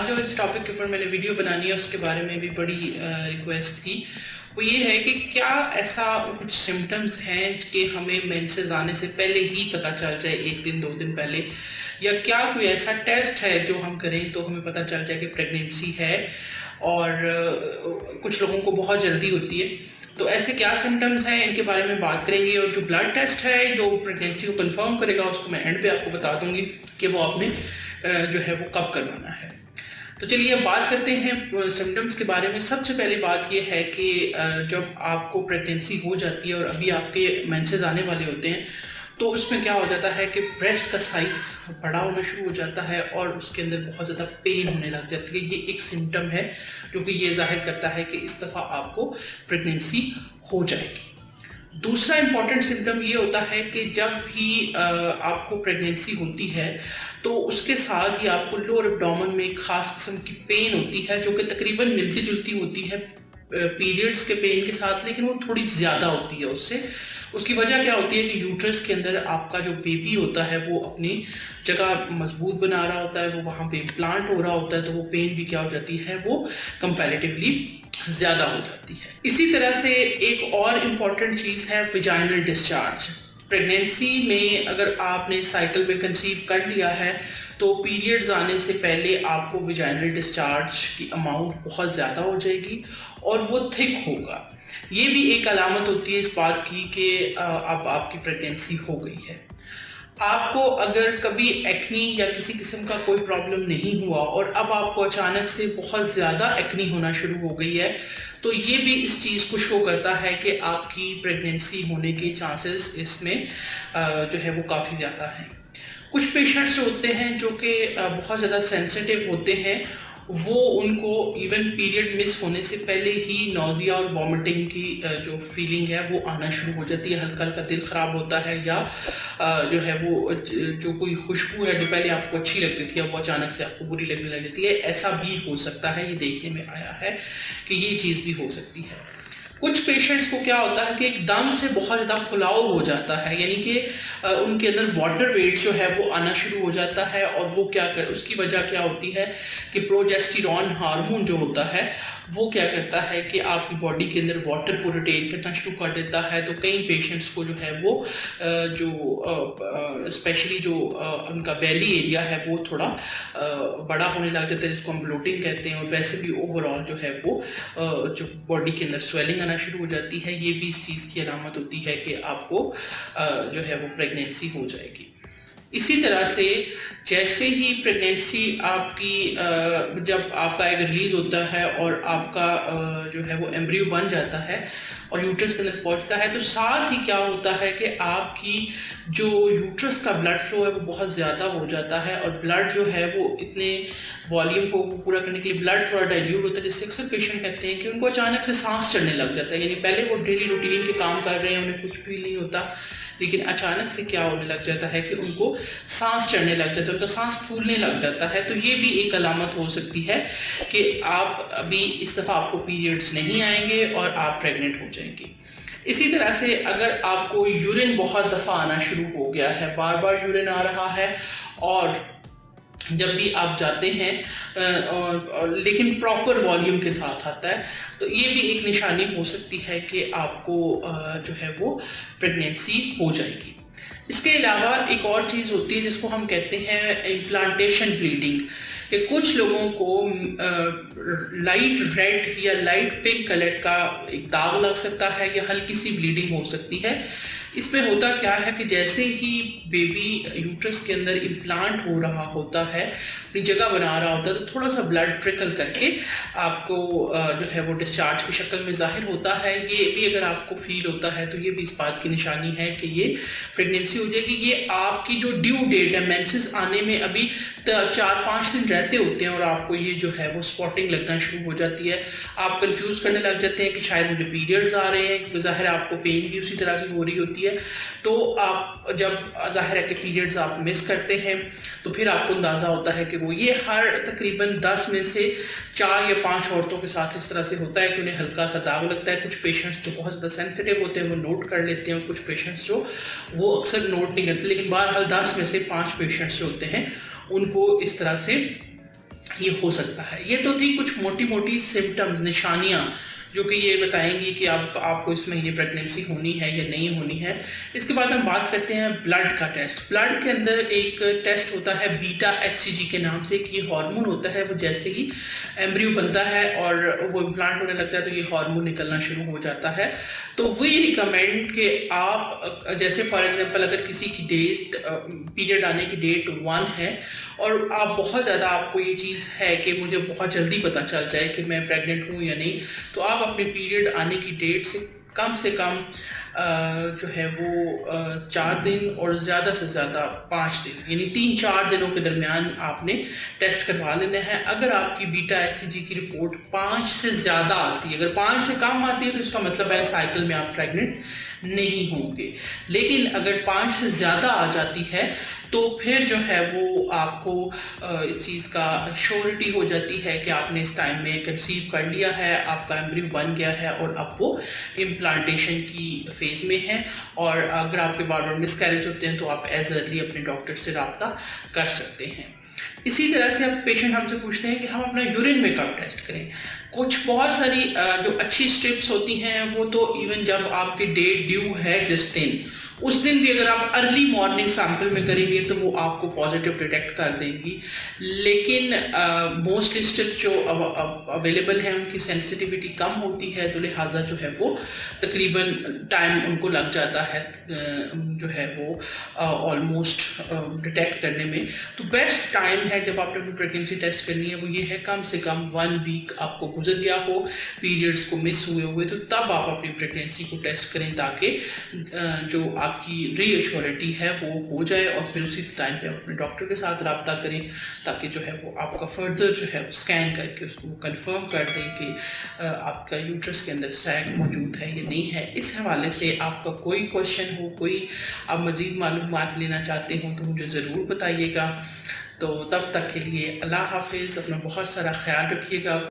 आज जो इस टॉपिक के ऊपर मैंने वीडियो बनानी है उसके बारे में भी बड़ी रिक्वेस्ट थी। वो ये है कि क्या ऐसा कुछ सिम्टम्स हैं कि हमें मेंसेस आने से पहले ही पता चल जाए, एक दिन 2 दिन पहले, या क्या कोई ऐसा टेस्ट है जो हम करें तो हमें पता चल जाए कि प्रेगनेंसी है। और कुछ लोगों को बहुत जल्दी होती है, तो ऐसे क्या सिम्टम्स हैं इनके बारे में बात करेंगे। और जो ब्लड टेस्ट है जो प्रेगनेंसी को कंफर्म करेगा उसको मैं एंड पे आपको बता दूंगी कि वो आपने जो है वो कब करवाना है। तो चलिए अब बात करते हैं सिम्टम्स के बारे में। सबसे पहली बात ये है कि जब आपको प्रेगनेंसी हो जाती है और अभी आपके मेंसेस आने वाले होते हैं तो उसमें क्या हो जाता है कि ब्रेस्ट का साइज बड़ा होना शुरू हो जाता है और उसके अंदर बहुत ज़्यादा पेन होने लग जाती है। ये एक सिम्टम है जो कि ये जाहिर करता है कि इस दफ़ा आपको प्रेगनेंसी हो जाएगी। दूसरा इम्पॉर्टेंट सिम्टम ये होता है कि जब भी आपको प्रेगनेंसी होती है तो उसके साथ ही आपको लोअर एब्डोमेन में एक खास किस्म की पेन होती है जो कि तकरीबन मिलती जुलती होती है पीरियड्स के पेन के साथ, लेकिन वो थोड़ी ज़्यादा होती है उससे। उसकी वजह क्या होती है कि यूट्रस के अंदर आपका जो बेबी होता है वो अपनी जगह मजबूत बना रहा होता है, वो वहाँ पे इम्प्लांट हो रहा होता है, तो वो पेन भी क्या हो जाती है, वो कंपैरेटिवली ज़्यादा हो जाती है। इसी तरह से एक और इम्पॉर्टेंट चीज़ है विजाइनल डिस्चार्ज। प्रेगनेंसी में अगर आपने साइकिल में कंसीव कर लिया है तो पीरियड्स आने से पहले आपको विजाइनल डिस्चार्ज की अमाउंट बहुत ज़्यादा हो जाएगी और वो थिक होगा। ये भी एक अलामत होती है इस बात की कि अब आपकी प्रेगनेंसी हो गई है। आपको अगर कभी एक्नी या किसी किस्म का कोई प्रॉब्लम नहीं हुआ और अब आपको अचानक से बहुत ज़्यादा एक्नी होना शुरू हो गई है तो ये भी इस चीज़ को शो करता है कि आपकी प्रेगनेंसी होने के चांसेस इसमें जो है वो काफ़ी ज़्यादा हैं। कुछ पेशेंट्स होते हैं जो कि बहुत ज़्यादा सेंसिटिव होते हैं, वो उनको इवन पीरियड मिस होने से पहले ही नौजिया और वॉमिटिंग की जो फीलिंग है वो आना शुरू हो जाती है। हल्का हल्का दिल ख़राब होता है या जो है वो जो कोई खुशबू है जो पहले आपको अच्छी लगती थी अब वो अचानक से आपको बुरी लगने लग जाती है। ऐसा भी हो सकता है, ये देखने में आया है कि ये चीज़ भी हो सकती है। कुछ पेशेंट्स को क्या होता है कि एकदम से बहुत ज़्यादा फुलाव हो जाता है, यानी कि उनके अंदर वाटर वेट जो है वो आना शुरू हो जाता है और वो क्या कर उसकी वजह क्या होती है कि प्रोजेस्टेरॉन हार्मोन जो होता है वो क्या करता है कि आपकी बॉडी के अंदर वाटर को रिटेन करना शुरू कर देता है। तो कई पेशेंट्स को जो है वो जो स्पेशली जो उनका बेली एरिया है वो थोड़ा बड़ा होने लग जाता है, जिसको हम ब्लोटिंग कहते हैं। और वैसे भी ओवरऑल जो है वो जो बॉडी के अंदर स्वेलिंग आना शुरू हो जाती है। ये भी इस चीज़ की अलामत होती है कि आपको जो है वो प्रेगनेंसी हो जाएगी। इसी तरह से जैसे ही प्रेगनेंसी आपकी जब आपका एग रिलीज होता है और आपका जो है वो एम्ब्रियो बन जाता है और यूट्रस के अंदर पहुंचता है तो साथ ही क्या होता है कि आपकी जो यूट्रस का ब्लड फ्लो है वो बहुत ज़्यादा हो जाता है और ब्लड जो है वो इतने वॉल्यूम को पूरा करने के लिए ब्लड थोड़ा डाइल्यूट होता है, जिससे अक्सर पेशेंट कहते हैं कि उनको अचानक से सांस चढ़ने लग जाता है। यानी पहले वो डेली रूटीन के काम कर रहे हैं, उन्हें कुछ फील नहीं होता, लेकिन अचानक से क्या होने लग जाता है कि उनको सांस चढ़ने लग जाता है, उनका सांस फूलने लग जाता है। तो ये भी एक अलामत हो सकती है कि आप अभी इस दफ़ा आपको पीरियड्स नहीं आएंगे और आप प्रेग्नेंट हो जाएंगे। इसी तरह से अगर आपको यूरिन बहुत दफ़ा आना शुरू हो गया है, बार बार यूरिन आ रहा है और जब भी आप जाते हैं लेकिन प्रॉपर वॉल्यूम के साथ आता है, तो ये भी एक निशानी हो सकती है कि आपको जो है वो प्रेगनेंसी हो जाएगी। इसके अलावा एक और चीज़ होती है जिसको हम कहते हैं इम्प्लांटेशन ब्लीडिंग, कि कुछ लोगों को लाइट रेड या लाइट पिंक कलर का एक दाग लग सकता है या हल्की सी ब्लीडिंग हो सकती है। इसमें होता क्या है कि जैसे ही बेबी यूट्रस के अंदर इम्प्लांट हो रहा होता है, अपनी जगह बना रहा होता है, तो थोड़ा सा ब्लड ट्रिकल करके आपको जो है वो डिस्चार्ज की शक्ल में जाहिर होता है। ये भी अगर आपको फील होता है तो ये भी इस बात की निशानी है कि ये प्रेगनेंसी हो जाएगी। ये आपकी जो ड्यू डेट है, मेंसेस आने में अभी 4-5 दिन रहते होते हैं और आपको ये जो है वो स्पॉटिंग लगना शुरू हो जाती है। आप कंफ्यूज करने लग जाते हैं कि शायद मुझे पीरियड्स आ रहे हैं, क्योंकि ज़ाहिर है आपको पेन भी उसी तरह की हो रही होती है। तो आप जब ज़ाहिर है कि पीरियड्स आप मिस करते हैं तो फिर आपको अंदाज़ा होता है कि वो ये हर तकरीबन 10 में से 4 या 5 औरतों के साथ इस तरह से होता है कि उन्हें हल्का सा दाग लगता है। कुछ पेशेंट्स जो बहुत ज़्यादा सेंसिटिव होते हैं वो नोट कर लेते हैं और कुछ पेशेंट्स जो वो अक्सर नोट नहीं करते, लेकिन बहरहाल 10 में से 5 पेशेंट्स जो होते हैं उनको इस तरह से ये हो सकता है। ये तो थी कुछ मोटी मोटी सिम्टम्स, निशानियां जो कि ये बताएंगी कि आपको इस महीने प्रेगनेंसी होनी है या नहीं होनी है। इसके बाद हम बात करते हैं ब्लड का टेस्ट। ब्लड के अंदर एक टेस्ट होता है बीटा एचसीजी के नाम से, कि हार्मोन होता है, वो जैसे ही एम्ब्रियो बनता है और वो इम्प्लांट होने लगता है तो ये हार्मोन निकलना शुरू हो जाता है। तो वी रिकमेंड कि आप, जैसे फॉर एग्जांपल अगर किसी की डेट, पीरियड आने की डेट 1 है और आप बहुत ज़्यादा, आपको ये चीज़ है कि मुझे बहुत जल्दी पता चल जाए कि मैं प्रेग्नेंट हूँ या नहीं, तो आप अपने पीरियड आने की डेट से कम जो है वो 4 दिन और ज़्यादा से ज़्यादा 5 दिन, यानी 3-4 दिनों के दरमियान आपने टेस्ट करवा लेना है। अगर आपकी बीटा एचसीजी की रिपोर्ट 5 से ज़्यादा आती है, अगर 5 से कम आती है तो इसका मतलब है साइकिल में आप प्रेग्नेंट नहीं होंगे। लेकिन अगर 5 से ज़्यादा आ जाती है तो फिर जो है वो आपको इस चीज़ का श्योरिटी हो जाती है कि आपने इस टाइम में कंसीव कर लिया है, आपका एम्ब्रियो बन गया है और अब वो इम्प्लांटेशन की फेज़ में है। और अगर आपके बार बार मिसकैरेज होते हैं तो आप एज अर्ली अपने डॉक्टर से रब्ता कर सकते हैं। इसी तरह से अब पेशेंट हमसे पूछते हैं कि हम अपना यूरिन में कब टेस्ट करें। कुछ बहुत सारी जो अच्छी स्ट्रिप्स होती हैं वो तो इवन जब आपकी डेट ड्यू है जिस दिन, उस दिन भी अगर आप अर्ली मॉर्निंग सैंपल में करेंगे तो वो आपको पॉजिटिव डिटेक्ट कर देंगी। लेकिन मोस्टली स्ट्रिप्स जो अवेलेबल हैं उनकी सेंसिटिविटी कम होती है, तो लिहाजा जो है वो तकरीबन टाइम उनको लग जाता है जो है वो ऑलमोस्ट डिटेक्ट करने में। तो बेस्ट टाइम है जब आपने अपनी प्रेगनेंसी टेस्ट करनी है वो ये है, कम से कम 1 वीक आपको गुजर गया हो, पीरियड्स को मिस हुए तो तब आप अपनी प्रेगनेंसी को टेस्ट करें, ताकि जो आपकी रीअश्योरिटी है वो हो जाए और फिर उसी टाइम पे आप अपने डॉक्टर के साथ रब्ता करें, ताकि जो है वो आपका फर्दर जो है स्कैन करके उसको कंफर्म कर दें कि आपका यूट्रस के अंदर सैग मौजूद है या नहीं है। इस हवाले से आपका कोई क्वेश्चन हो, कोई आप मज़ीद मालूमात लेना चाहते हो तो मुझे ज़रूर बताइएगा। तो तब तक के लिए अल्लाह हाफिज़, अपना बहुत सारा ख्याल रखिएगा।